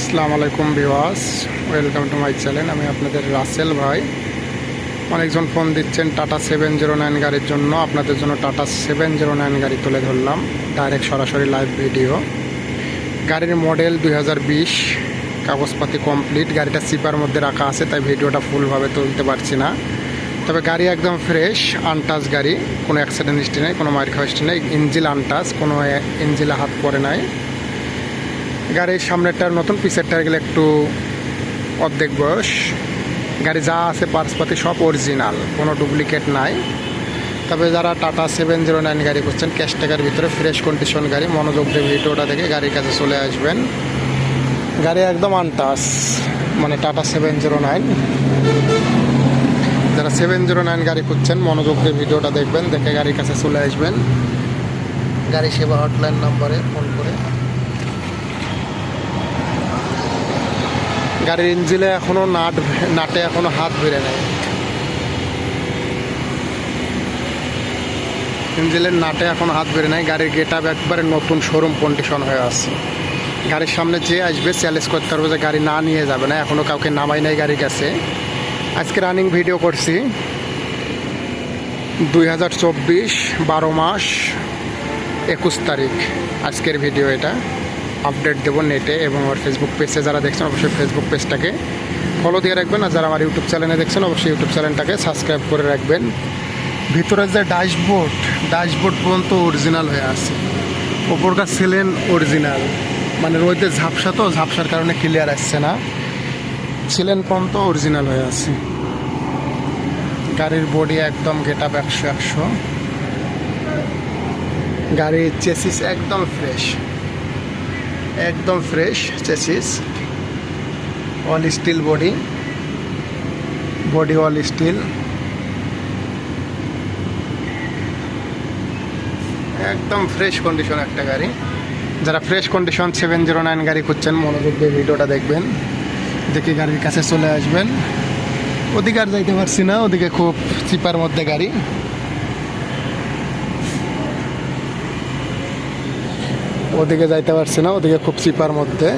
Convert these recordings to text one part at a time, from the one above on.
আসসালামু আলাইকুম viewers, welcome to my channel. আমি আপনাদের রাসেল ভাই। অনেকজন ফোন দিচ্ছেন টাটা 709 গাড়ির জন্য। আপনাদের জন্য টাটা 709 গাড়ি তুলে ধরলাম, ডাইরেক্ট সরাসরি লাইভ ভিডিও। গাড়ির মডেল 2020, কাগজপাতি কমপ্লিট। গাড়িটা সিপার মধ্যে রাখা আছে, তাই ভিডিওটা ফুলভাবে তুলতে পারছি না। তবে গাড়ি একদম ফ্রেশ, আনটাচ গাড়ি, কোনো অ্যাক্সিডেন্ট হিস্ট্রি নেই, কোনো মার খাওয়া হিস্ট্রি নেই। ইঞ্জিল আনটাচ, কোনো ইঞ্জিলে হাত পড়ে নাই। গাড়ির সামনেরটার নতুন, পিছের টায়ারগুলো একটু অর্ধেক বয়স। গাড়ি যা আছে পার্টসপাতি সব অরিজিনাল, কোনো ডুপ্লিকেট নাই। তবে যারা টাটা 709 গাড়ি করছেন ক্যাশ টাকার ভিতরে, ফ্রেশ কন্ডিশন গাড়ি, মনোযোগ দিয়ে ভিডিওটা দেখে গাড়ির কাছে চলে আসবেন। গাড়ি একদম আনটাচ, মানে টাটা 709। যারা 709 গাড়ি করছেন মনোযোগ দিয়ে ভিডিওটা দেখবেন, দেখে গাড়ির কাছে চলে আসবেন। গাড়ি সেবা হটলাইন নম্বরে ফোন করে। গাড়ির ইঞ্জিনে এখনো নাটে এখনো হাত বেড়ে নেয়। ইঞ্জিনের নাটে এখনো হাত বেড়ে নেয়। গাড়ির গেট আপ একবারে নতুন শোরুম কন্ডিশন হয়ে আছে। গাড়ির সামনে যে আসবে চ্যালেঞ্জ করতে পারবে যে গাড়ি না নিয়ে যাবে না, এখনো কাউকে নামাই নাই গাড়ির কাছে। আজকে রানিং ভিডিও করছি 2024 12 মাস 21 তারিখ আজকের ভিডিও। এটা আপডেট দেবো নেটে এবং আমার ফেসবুক পেজে। যারা দেখছেন অবশ্যই ফেসবুক পেজটাকে ফলো দিয়ে রাখবেন, আর যারা আমার ইউটিউব চ্যানেলে দেখছেন অবশ্যই ইউটিউব চ্যানেলটাকে সাবস্ক্রাইব করে রাখবেন। ভিতরের যে ড্যাশবোর্ড পর্যন্ত অরিজিনাল হয়ে আছে। ওপরকার সিলেন অরিজিনাল, মানে রোদে ঝাপসা, তো ঝাপসার কারণে ক্লিয়ার আসছে না। সিলেন পর্যন্ত অরিজিনাল হয়ে আছে। গাড়ির বডি একদম গেট আপ 100। গাড়ির চেসিস একদম fresh chassis, all steel body all still, একদম ফ্রেশ কন্ডিশন একটা গাড়ি। যারা ফ্রেশ কন্ডিশন 709 গাড়ি খুঁজছেন মনোযোগ দিয়ে ভিডিওটা দেখবেন, দেখে গাড়ির কাছে চলে আসবেন। ওদিকে আর যাইতে পারছি না, ওদিকে খুব চিপার মধ্যে গাড়ি। ওদিকে যাইতে পারছি না, ওদিকে খুব চিপার মধ্যে।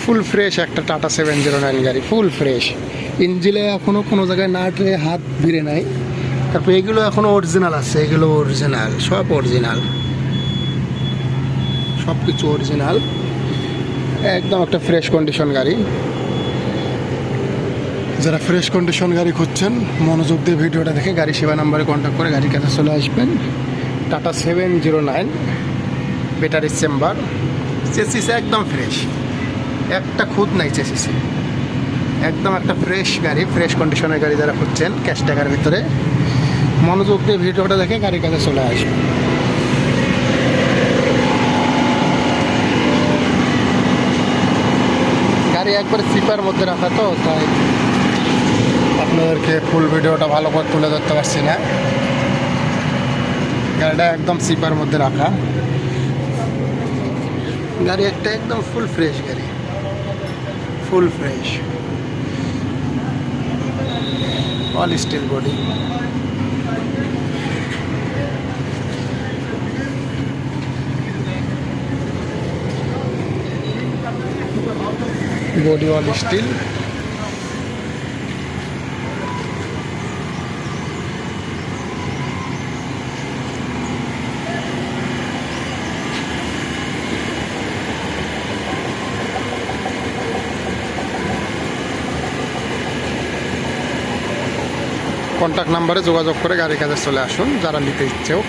ফুল ফ্রেশ একটা টাটা 709 গাড়ি, ফুল ফ্রেশ। ইঞ্জিনে এখনো কোনো জায়গায় নাটে হাত ভিড়ে নাই। তারপর এগুলো এখনো অরিজিনাল আছে, এগুলো অরিজিনাল, সব অরিজিনাল, সব কিছু অরিজিনাল। একদম একটা ফ্রেশ কন্ডিশন গাড়ি। যারা ফ্রেশ কন্ডিশন গাড়ি খুঁজছেন মনোযোগ দিয়ে ভিডিওটা দেখে গাড়ি সেবা নাম্বারে কন্ট্যাক্ট করে গাড়ির কাছে চলে আসবেন। টাটা 709 ব্যাটারি চেম্বার, চেসিস একদম ফ্রেশ, একটা খুদ নাই চেসিসে। একদম একটা ফ্রেশ গাড়ি, ফ্রেশ কন্ডিশনের গাড়ি যারা খুঁজছেন ক্যাশ টাকার ভিতরে মনোযোগ দিয়ে ভিডিওটা দেখে গাড়ির কাছে চলে আসবেন। গাড়ি একবার সিপার মধ্যে রাখা, তো তাই আপনাদেরকে ফুল ভিডিওটা ভালো করে তুলে ধরতে পারছি না। গাড়িটা একদম সিপার মধ্যে রাখা গাড়ি, একটা একদম ফুল ফ্রেশ গাড়ি, full fresh, all steel body. Body all still. Contact নাম্বারে যোগাযোগ করে গাড়ির কাছে চলে আসুন যারা নিতে ইচ্ছুক।